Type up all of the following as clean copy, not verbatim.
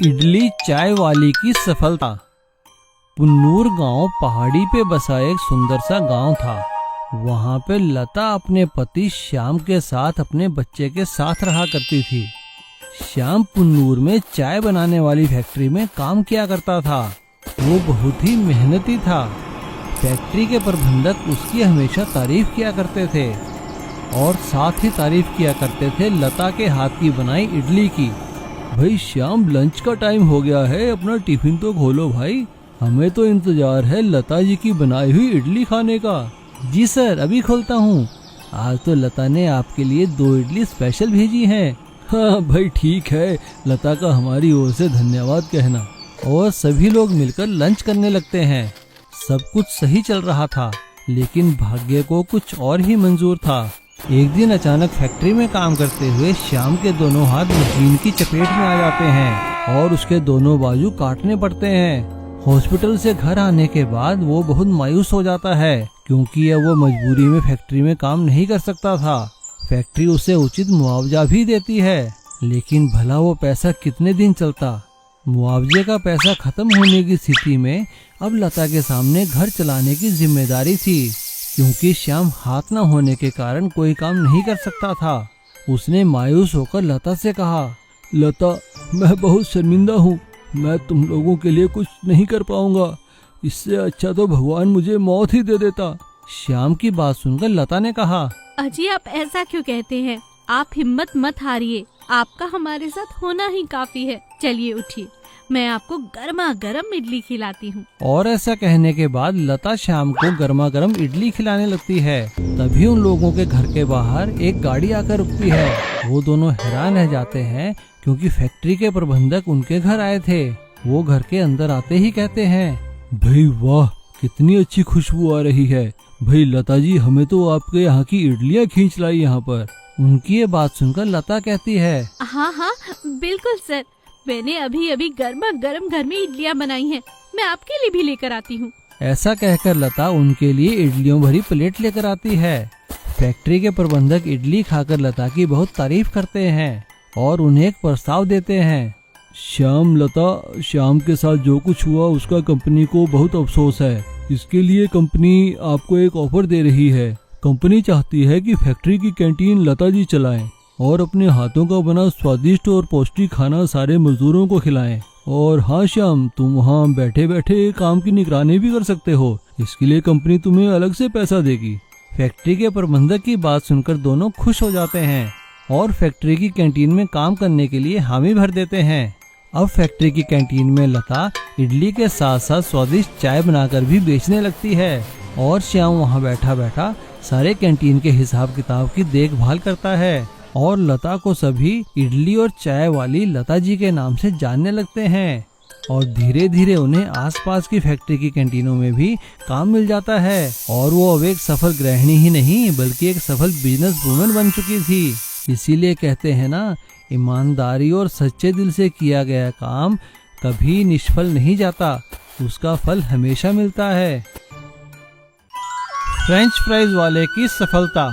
इडली चाय वाली की सफलता। पुन्नूर गांव पहाड़ी पे बसा एक सुंदर सा गांव था। वहां पे लता अपने पति श्याम के साथ अपने बच्चे के साथ रहा करती थी। श्याम पुन्नूर में चाय बनाने वाली फैक्ट्री में काम किया करता था। वो बहुत ही मेहनती था। फैक्ट्री के प्रबंधक उसकी हमेशा तारीफ किया करते थे और साथ ही तारीफ किया करते थे लता के हाथ की बनाई इडली की। भाई श्याम, लंच का टाइम हो गया है, अपना टिफिन तो खोलो भाई, हमें तो इंतजार है लता जी की बनाई हुई इडली खाने का। जी सर, अभी खोलता हूँ। आज तो लता ने आपके लिए 2 इडली स्पेशल भेजी हैं। हाँ भाई ठीक है, लता का हमारी ओर से धन्यवाद कहना। और सभी लोग मिलकर लंच करने लगते हैं। सब कुछ सही चल रहा था, लेकिन भाग्य को कुछ और ही मंजूर था। एक दिन अचानक फैक्ट्री में काम करते हुए श्याम के दोनों हाथ मशीन की चपेट में आ जाते हैं और उसके दोनों बाजू काटने पड़ते हैं। हॉस्पिटल से घर आने के बाद वो बहुत मायूस हो जाता है, क्योंकि अब वो मजबूरी में फैक्ट्री में काम नहीं कर सकता था। फैक्ट्री उसे उचित मुआवजा भी देती है, लेकिन भला वो पैसा कितने दिन चलता। मुआवजे का पैसा खत्म होने की स्थिति में अब लता के सामने घर चलाने की जिम्मेदारी थी, क्योंकि श्याम हाथ न होने के कारण कोई काम नहीं कर सकता था। उसने मायूस होकर लता से कहा, लता, मैं बहुत शर्मिंदा हूँ, मैं तुम लोगों के लिए कुछ नहीं कर पाऊंगा। इससे अच्छा तो भगवान मुझे मौत ही दे देता। श्याम की बात सुनकर लता ने कहा, अजी आप ऐसा क्यों कहते हैं? आप हिम्मत मत हारिए, आपका हमारे साथ होना ही काफी है। चलिए उठिए, मैं आपको गर्मा गर्म इडली खिलाती हूँ। और ऐसा कहने के बाद लता श्याम को गर्मा गर्म इडली खिलाने लगती है। तभी उन लोगों के घर के बाहर एक गाड़ी आकर रुकती है। वो दोनों हैरान रह जाते हैं, क्योंकि फैक्ट्री के प्रबंधक उनके घर आए थे। वो घर के अंदर आते ही कहते हैं, भाई वाह, कितनी अच्छी खुशबू आ रही है। भाई लता जी, हमें तो आपके यहाँ की इडलियाँ खींच लाई यहाँ पर। उनकी ये बात सुनकर लता कहती है, हाँ हाँ बिल्कुल सर, मैंने अभी अभी गर्मा गर्म घर में इडलियाँ बनाई हैं, मैं आपके लिए भी लेकर आती हूँ। ऐसा कहकर लता उनके लिए इडलियों भरी प्लेट लेकर आती है। फैक्ट्री के प्रबंधक इडली खाकर लता की बहुत तारीफ करते हैं और उन्हें एक प्रस्ताव देते हैं। श्याम, लता, श्याम के साथ जो कुछ हुआ उसका कंपनी को बहुत अफसोस है। इसके लिए कंपनी आपको एक ऑफर दे रही है। कंपनी चाहती है कि फैक्ट्री की कैंटीन लता जी चलाएं और अपने हाथों का बना स्वादिष्ट और पौष्टिक खाना सारे मजदूरों को खिलाएं। और हाँ श्याम, तुम वहाँ बैठे बैठे काम की निगरानी भी कर सकते हो। इसके लिए कंपनी तुम्हें अलग से पैसा देगी। फैक्ट्री के प्रबंधक की बात सुनकर दोनों खुश हो जाते हैं और फैक्ट्री की कैंटीन में काम करने के लिए हामी भर देते हैं। अब फैक्ट्री की कैंटीन में लता इडली के साथ साथ स्वादिष्ट चाय बनाकर भी बेचने लगती है और श्याम वहाँ बैठा बैठा सारे कैंटीन के हिसाब किताब की देखभाल करता है। और लता को सभी इडली और चाय वाली लता जी के नाम से जानने लगते हैं और धीरे धीरे उन्हें आसपास की फैक्ट्री की कैंटीनों में भी काम मिल जाता है। और वो अब एक सफल गृहिणी ही नहीं, बल्कि एक सफल बिजनेस वुमन बन चुकी थी। इसीलिए कहते हैं ना, ईमानदारी और सच्चे दिल से किया गया काम कभी निष्फल नहीं जाता, उसका फल हमेशा मिलता है। फ्रेंच फ्राइज वाले की सफलता।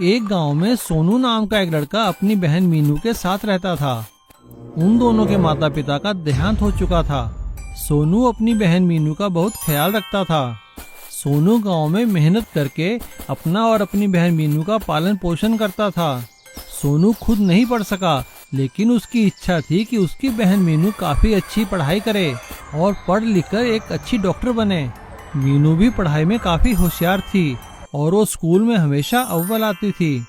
एक गांव में सोनू नाम का एक लड़का अपनी बहन मीनू के साथ रहता था। उन दोनों के माता पिता का देहांत हो चुका था। सोनू अपनी बहन मीनू का बहुत ख्याल रखता था। सोनू गांव में मेहनत करके अपना और अपनी बहन मीनू का पालन पोषण करता था। सोनू खुद नहीं पढ़ सका, लेकिन उसकी इच्छा थी कि उसकी बहन मीनू काफी अच्छी पढ़ाई करे और पढ़ लिख कर एक अच्छी डॉक्टर बने। मीनू भी पढ़ाई में काफी होशियार थी और वो स्कूल में हमेशा अव्वल आती थी।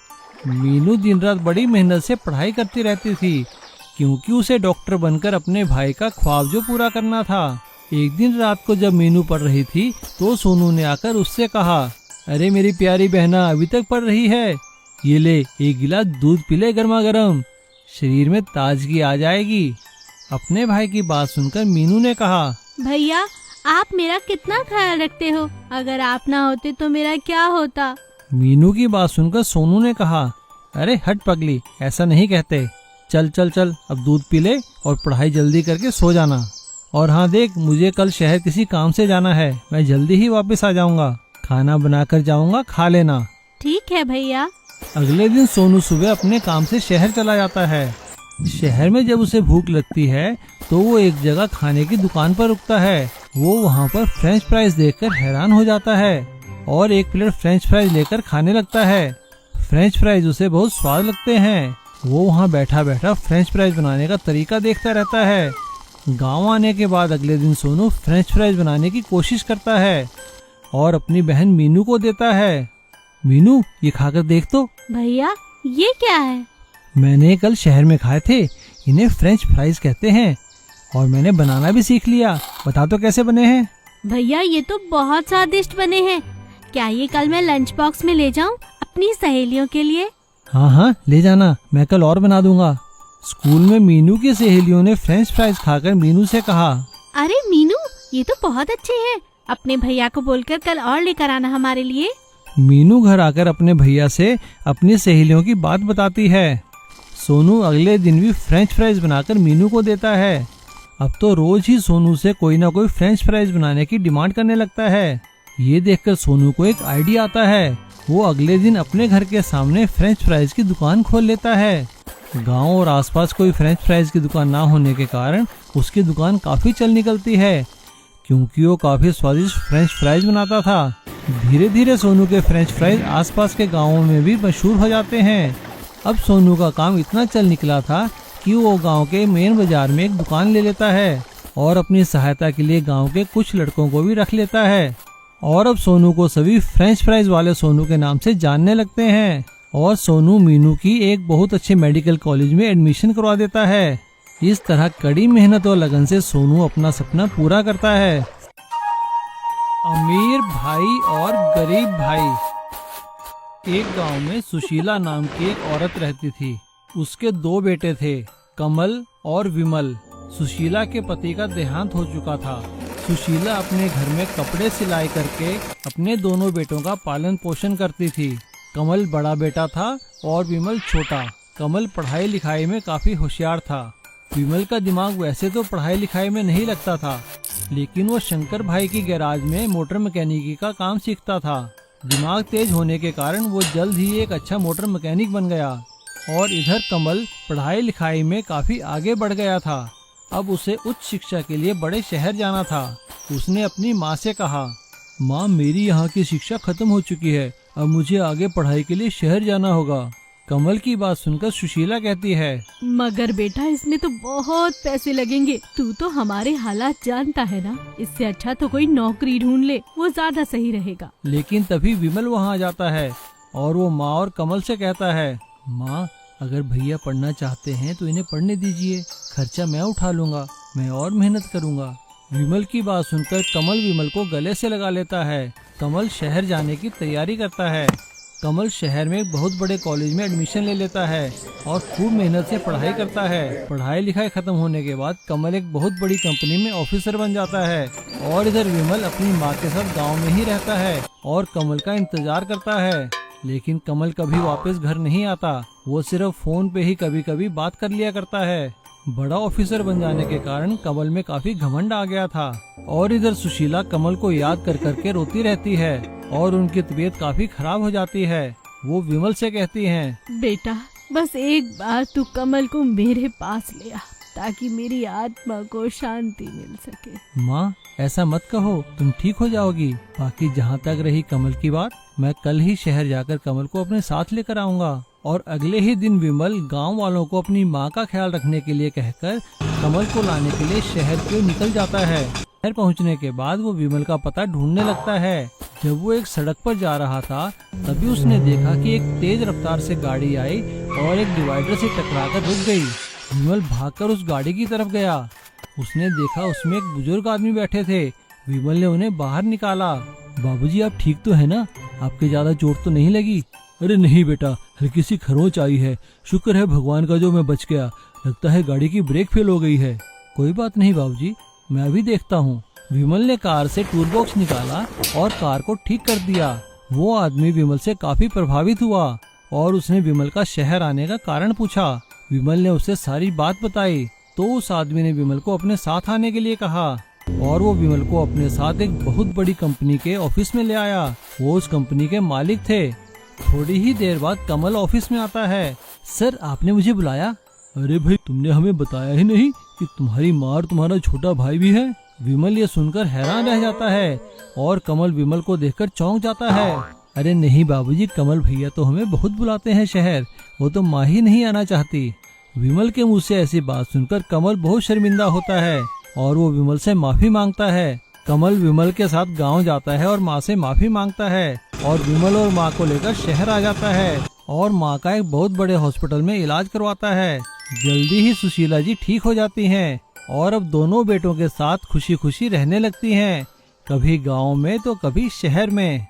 मीनू दिन रात बड़ी मेहनत से पढ़ाई करती रहती थी, क्योंकि उसे डॉक्टर बनकर अपने भाई का ख्वाब जो पूरा करना था। एक दिन रात को जब मीनू पढ़ रही थी तो सोनू ने आकर उससे कहा, अरे मेरी प्यारी बहना, अभी तक पढ़ रही है? ये ले, एक गिलास दूध पी ले गर्मा गर्म, शरीर में ताजगी आ जाएगी। अपने भाई की बात सुनकर मीनू ने कहा, भैया आप मेरा कितना ख्याल रखते हो, अगर आप ना होते तो मेरा क्या होता। मीनू की बात सुनकर सोनू ने कहा, अरे हट पगली, ऐसा नहीं कहते। चल चल चल, अब दूध पी ले और पढ़ाई जल्दी करके सो जाना। और हाँ देख, मुझे कल शहर किसी काम से जाना है, मैं जल्दी ही वापस आ जाऊंगा। खाना बनाकर जाऊंगा, खा लेना। ठीक है भैया। अगले दिन सोनू सुबह अपने काम से शहर चला जाता है। शहर में जब उसे भूख लगती है तो वो एक जगह खाने की दुकान पर रुकता है। वो वहाँ पर फ्रेंच फ्राइज देखकर हैरान हो जाता है और एक प्लेट फ्रेंच फ्राइज लेकर खाने लगता है। फ्रेंच फ्राइज उसे बहुत स्वाद लगते हैं। वो वहाँ बैठा बैठा फ्रेंच फ्राइज बनाने का तरीका देखता रहता है। गांव आने के बाद अगले दिन सोनू फ्रेंच फ्राइज बनाने की कोशिश करता है और अपनी बहन मीनू को देता है। मीनू, ये खाकर देख तो। भैया, ये क्या है? मैंने कल शहर में खाए थे। इन्हें फ्रेंच फ्राइज कहते हैं और मैंने बनाना भी सीख लिया। बता तो कैसे बने हैं? भैया, ये तो बहुत स्वादिष्ट बने हैं। क्या ये कल मैं लंच बॉक्स में ले जाऊं अपनी सहेलियों के लिए? हाँ हाँ, ले जाना, मैं कल और बना दूंगा। स्कूल में मीनू की सहेलियों ने फ्रेंच फ्राइज खाकर मीनू से कहा, अरे मीनू, ये तो बहुत अच्छे हैं। अपने भैया को बोलकर कल और लेकर आना हमारे लिए। मीनू घर आकर अपने भैया से अपनी सहेलियों की बात बताती है। सोनू अगले दिन भी फ्रेंच फ्राइज बनाकर मीनू को देता है। अब तो रोज ही सोनू से कोई ना कोई फ्रेंच फ्राइज बनाने की डिमांड करने लगता है। ये देखकर सोनू को एक आइडिया आता है। वो अगले दिन अपने घर के सामने फ्रेंच फ्राइज की दुकान खोल लेता है। गांव और आसपास कोई फ्रेंच फ्राइज की दुकान ना होने के कारण उसकी दुकान काफी चल निकलती है, क्योंकि वो काफी स्वादिष्ट फ्रेंच फ्राइज बनाता था। धीरे धीरे सोनू के फ्रेंच फ्राइज आसपास के गांवों में भी मशहूर हो जाते हैं। अब सोनू का काम इतना चल निकला था कि वो गांव के मेन बाजार में एक दुकान ले लेता है और अपनी सहायता के लिए गांव के कुछ लड़कों को भी रख लेता है। और अब सोनू को सभी फ्रेंच फ्राइज वाले सोनू के नाम से जानने लगते हैं। और सोनू मीनू की एक बहुत अच्छे मेडिकल कॉलेज में एडमिशन करवा देता है। इस तरह कड़ी मेहनत और लगन से सोनू अपना सपना पूरा करता है। अमीर भाई और गरीब भाई। एक गांव में सुशीला नाम की एक औरत रहती थी। उसके 2 बेटे थे, कमल और विमल। सुशीला के पति का देहांत हो चुका था। सुशीला अपने घर में कपड़े सिलाई करके अपने दोनों बेटों का पालन पोषण करती थी। कमल बड़ा बेटा था और विमल छोटा। कमल पढ़ाई लिखाई में काफी होशियार था। विमल का दिमाग वैसे तो पढ़ाई लिखाई में नहीं लगता था, लेकिन वो शंकर भाई की गैराज में मोटर मैकेनिकी का काम सीखता था। दिमाग तेज होने के कारण वो जल्द ही एक अच्छा मोटर मैकेनिक बन गया। और इधर कमल पढ़ाई लिखाई में काफी आगे बढ़ गया था। अब उसे उच्च शिक्षा के लिए बड़े शहर जाना था। उसने अपनी माँ से कहा, माँ, मेरी यहाँ की शिक्षा खत्म हो चुकी है, अब मुझे आगे पढ़ाई के लिए शहर जाना होगा। कमल की बात सुनकर सुशीला कहती है, मगर बेटा, इसमें तो बहुत पैसे लगेंगे। तू तो हमारे हालात जानता है ना। इससे अच्छा तो कोई नौकरी ढूंढ ले, वो ज्यादा सही रहेगा। लेकिन तभी विमल वहाँ आ जाता है और वो माँ और कमल से कहता है, माँ, अगर भैया पढ़ना चाहते हैं तो इन्हें पढ़ने दीजिए, खर्चा मैं उठा लूंगा, मैं और मेहनत करूंगा। विमल की बात सुनकर कमल विमल को गले से लगा लेता है। कमल शहर जाने की तैयारी करता है। कमल शहर में एक बहुत बड़े कॉलेज में एडमिशन ले लेता है और खूब मेहनत से पढ़ाई करता है। पढ़ाई लिखाई खत्म होने के बाद कमल एक बहुत बड़ी कंपनी में ऑफिसर बन जाता है। और इधर विमल अपनी माँ के साथ गाँव में ही रहता है और कमल का इंतजार करता है। लेकिन कमल कभी वापस घर नहीं आता। वो सिर्फ फोन पे ही कभी कभी बात कर लिया करता है। बड़ा ऑफिसर बन जाने के कारण कमल में काफी घमंड आ गया था। और इधर सुशीला कमल को याद कर करके रोती रहती है और उनकी तबीयत काफी खराब हो जाती है। वो विमल से कहती हैं, बेटा, बस एक बार तू कमल को मेरे पास ले आ, ताकि मेरी आत्मा को शांति मिल सके। माँ, ऐसा मत कहो, तुम ठीक हो जाओगी। बाकी जहाँ तक रही कमल की बात, मैं कल ही शहर जाकर कमल को अपने साथ लेकर आऊंगा। और अगले ही दिन विमल गांव वालों को अपनी माँ का ख्याल रखने के लिए कहकर कमल को लाने के लिए शहर को निकल जाता है। शहर पहुँचने के बाद वो विमल का पता ढूंढने लगता है। जब वो एक सड़क पर जा रहा था, तभी उसने देखा कि एक तेज रफ्तार से गाड़ी आई और एक डिवाइडर से टकराकर रुक गई। विमल भागकर उस गाड़ी की तरफ गया। उसने देखा उसमें एक बुजुर्ग आदमी बैठे थे। विमल ने उन्हें बाहर निकाला। बाबूजी, आप ठीक तो है ना? आपके ज्यादा चोट तो नहीं लगी? अरे नहीं बेटा, हल्की सी खरोंच आई है। शुक्र है भगवान का जो मैं बच गया। लगता है गाड़ी की ब्रेक फेल हो गई है। कोई बात नहीं बाबूजी, मैं अभी देखता हूँ। विमल ने कार से टूल बॉक्स निकाला और कार को ठीक कर दिया। वो आदमी विमल से काफी प्रभावित हुआ और उसने विमल का शहर आने का कारण पूछा। विमल ने उसे सारी बात बताई तो उस आदमी ने विमल को अपने साथ आने के लिए कहा और वो विमल को अपने साथ एक बहुत बड़ी कंपनी के ऑफिस में ले आया। वो उस कंपनी के मालिक थे। थोड़ी ही देर बाद कमल ऑफिस में आता है। सर, आपने मुझे बुलाया? अरे भाई, तुमने हमें बताया ही नहीं कि तुम्हारी माँ और तुम्हारा छोटा भाई भी है। विमल ये सुनकर हैरान रह जाता है और कमल विमल को देखकर चौंक जाता है। अरे नहीं बाबूजी, कमल भैया तो हमें बहुत बुलाते हैं शहर, वो तो माँ ही नहीं आना चाहती। विमल के मुंह से ऐसी बात सुनकर कमल बहुत शर्मिंदा होता है और वो विमल से माफी मांगता है। कमल विमल के साथ गांव जाता है और माँ से माफी मांगता है और विमल और माँ को लेकर शहर आ जाता है और माँ का एक बहुत बड़े हॉस्पिटल में इलाज करवाता है। जल्दी ही सुशीला जी ठीक हो जाती हैं और अब दोनों बेटों के साथ खुशी खुशी रहने लगती हैं, कभी गांव में तो कभी शहर में।